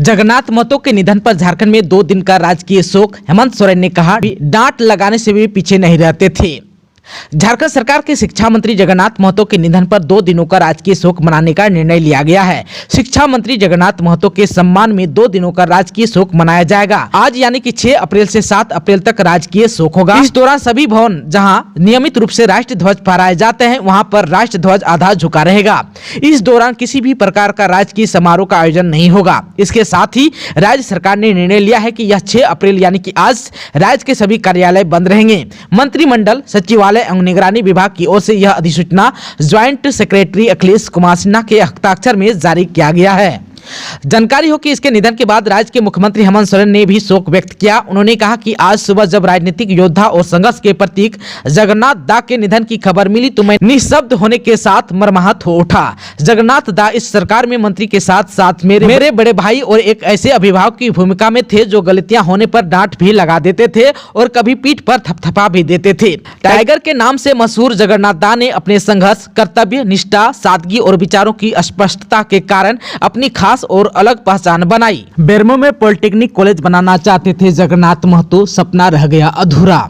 जगन्नाथ महतो के निधन पर झारखंड में 2 दिन का राजकीय शोक। हेमंत सोरेन ने कहा, डांट लगाने से भी पीछे नहीं रहते थे। झारखंड सरकार के शिक्षा मंत्री जगन्नाथ महतो के निधन पर 2 दिनों का राजकीय शोक मनाने का निर्णय लिया गया है। शिक्षा मंत्री जगन्नाथ महतो के सम्मान में 2 दिनों का राजकीय शोक मनाया जाएगा। आज यानी कि 6 अप्रैल से 7 अप्रैल तक राजकीय शोक होगा। इस दौरान सभी भवन जहां नियमित रूप से राष्ट्रीय ध्वज फहराए जाते हैं, वहां पर राष्ट्रीय ध्वज आधा झुका रहेगा। इस दौरान किसी भी प्रकार का राजकीय समारोह का आयोजन नहीं होगा। इसके साथ ही राज्य सरकार ने निर्णय लिया है कि यह 6 अप्रैल यानी कि आज राज्य के सभी कार्यालय बंद रहेंगे। मंत्रिमंडल सचिवालय एवं निगरानी विभाग की ओर से यह अधिसूचना ज्वाइंट सेक्रेटरी अखिलेश कुमार सिन्हा के हस्ताक्षर में जारी किया गया है। जानकारी हो कि इसके निधन के बाद राज्य के मुख्यमंत्री हेमंत सोरेन ने भी शोक व्यक्त किया। उन्होंने कहा कि आज सुबह जब राजनीतिक योद्धा और संघर्ष के प्रतीक जगन्नाथ दा के निधन की खबर मिली तो मैं निःशब्द होने के साथ मर्माहत हो उठा। जगन्नाथ दा इस सरकार में मंत्री के साथ साथ मेरे बड़े भाई और एक ऐसे अभिभावक की भूमिका में थे जो गलतियां होने पर डांट भी लगा देते थे और कभी पीठ पर थपथपा भी देते थे। टाइगर के नाम से मशहूर जगन्नाथ दा ने अपने संघर्ष, कर्तव्य निष्ठा, सादगी और विचारों की स्पष्टता के कारण अपनी खास और अलग पहचान बनाई। बेरमो में पॉलिटेक्निक कॉलेज बनाना चाहते थे जगन्नाथ महतो, सपना रह गया अधूरा।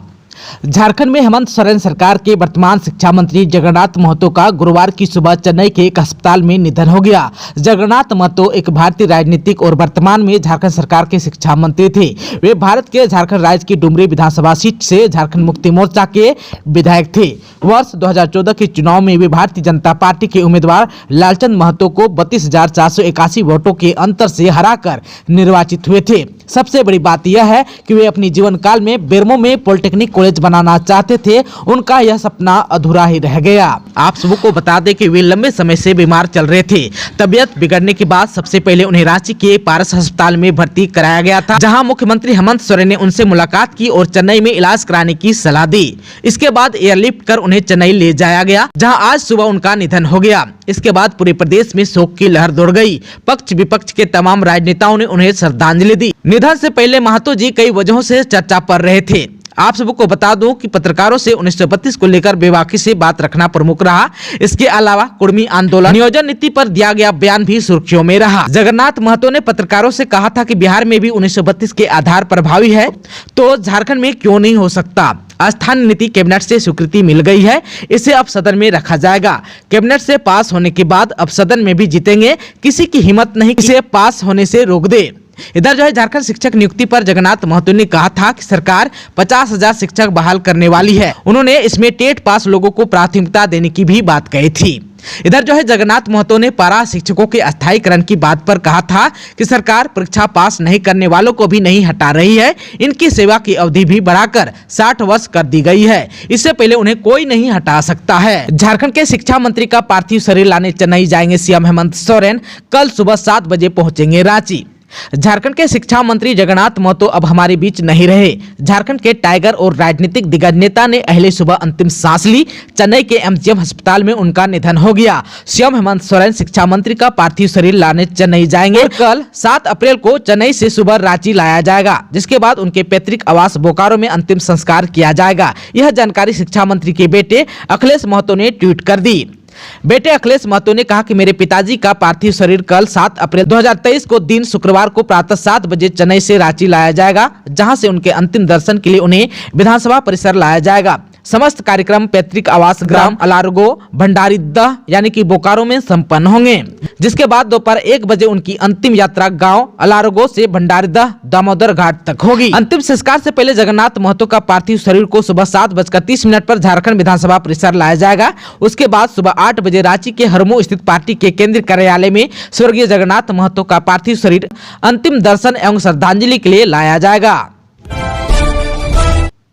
झारखंड में हेमंत सोरेन सरकार के वर्तमान शिक्षा मंत्री जगन्नाथ महतो का गुरुवार की सुबह चेन्नई के एक अस्पताल में निधन हो गया। जगन्नाथ महतो एक भारतीय राजनीतिक और वर्तमान में झारखंड सरकार के शिक्षा मंत्री थे। वे भारत के झारखंड राज्य की डुमरी विधानसभा सीट से झारखंड मुक्ति मोर्चा के विधायक थे। वर्ष 2014 के चुनाव में वे भारतीय जनता पार्टी के उम्मीदवार लालचंद महतो को 32,481 वोटों के अंतर से हराकर निर्वाचित हुए थे। सबसे बड़ी बात यह है कि वे अपनी जीवन काल में बेरमो में पॉलिटेक्निक कॉलेज बनाना चाहते थे। उनका यह सपना अधूरा ही रह गया। आप सबको बता दें कि वे लंबे समय से बीमार चल रहे थे। तबियत बिगड़ने के बाद सबसे पहले उन्हें रांची के पारस अस्पताल में भर्ती कराया गया था, जहां मुख्यमंत्री हेमंत सोरेन ने उनसे मुलाकात की और चेन्नई में इलाज कराने की सलाह दी। इसके बाद एयरलिफ्ट कर उन्हें चेन्नई ले जाया गया, जहाँ आज सुबह उनका निधन हो गया। इसके बाद पूरे प्रदेश में शोक की लहर दौड़ गई। पक्ष विपक्ष के तमाम राजनेताओं ने उन्हें श्रद्धांजलि दी। निधन से पहले महतो जी कई वजहों से चर्चा पर रहे थे। आप सबको बता दूं कि पत्रकारों से 1932 को लेकर बेबाकी से बात रखना प्रमुख रहा। इसके अलावा कुर्मी आंदोलन, नियोजन नीति पर दिया गया बयान भी सुर्खियों में रहा। जगन्नाथ महतो ने पत्रकारों से कहा था कि बिहार में भी 1932 के आधार प्रभावी है तो झारखंड में क्यों नहीं हो सकता। स्थानीय नीति कैबिनेट से स्वीकृति मिल गई है, इसे अब सदन में रखा जाएगा। कैबिनेट से पास होने के बाद अब सदन में भी जीतेंगे। किसी की हिम्मत नहीं इसे पास होने से रोक दे। इधर जो है झारखंड शिक्षक नियुक्ति पर जगन्नाथ महतो ने कहा था कि सरकार 50,000 शिक्षक बहाल करने वाली है। उन्होंने इसमें टेट पास लोगों को प्राथमिकता देने की भी बात कही थी। इधर जो है जगन्नाथ महतो ने पारा शिक्षकों के अस्थायीकरण की बात पर कहा था कि सरकार परीक्षा पास नहीं करने वालों को भी नहीं हटा रही है। इनकी सेवा की अवधि भी बढ़ाकर 60 वर्ष कर दी गई है। इससे पहले उन्हें कोई नहीं हटा सकता है। झारखंड के शिक्षा मंत्री का पार्थिव शरीर लाने चेन्नई जाएंगे सीएम हेमंत सोरेन। कल सुबह 7 बजे पहुंचेंगे रांची। झारखंड के शिक्षा मंत्री जगन्नाथ महतो अब हमारे बीच नहीं रहे। झारखंड के टाइगर और राजनीतिक दिग्गज नेता ने अहले सुबह अंतिम सांस ली। चेन्नई के एमजीएम अस्पताल में उनका निधन हो गया। सीएम हेमंत सोरेन शिक्षा मंत्री का पार्थिव शरीर लाने चेन्नई जाएंगे और कल 7 अप्रैल को चेन्नई से सुबह रांची लाया जाएगा, जिसके बाद उनके पैतृक आवास बोकारो में अंतिम संस्कार किया जाएगा। यह जानकारी शिक्षा मंत्री के बेटे अखिलेश महतो ने ट्वीट कर दी। बेटे अखिलेश महतो ने कहा कि मेरे पिताजी का पार्थिव शरीर कल 7 अप्रैल 2023 को दिन शुक्रवार को प्रातः 7 बजे चेन्नई से रांची लाया जाएगा, जहां से उनके अंतिम दर्शन के लिए उन्हें विधानसभा परिसर लाया जाएगा। समस्त कार्यक्रम पैतृक आवास ग्राम अलारगो भंडारीदह यानी कि बोकारो में संपन्न होंगे, जिसके बाद दोपहर 1 बजे उनकी अंतिम यात्रा गांव अलारगो से भंडारीदह दामोदर घाट तक होगी। अंतिम संस्कार से पहले जगन्नाथ महतो का पार्थिव शरीर को सुबह 7:30 पर झारखंड विधानसभा परिसर लाया जाएगा। उसके बाद सुबह 8 बजे रांची के हरमू स्थित पार्टी के केंद्रीय कार्यालय में स्वर्गीय जगन्नाथ महतो का पार्थिव शरीर अंतिम दर्शन एवं श्रद्धांजलि के लिए लाया जाएगा।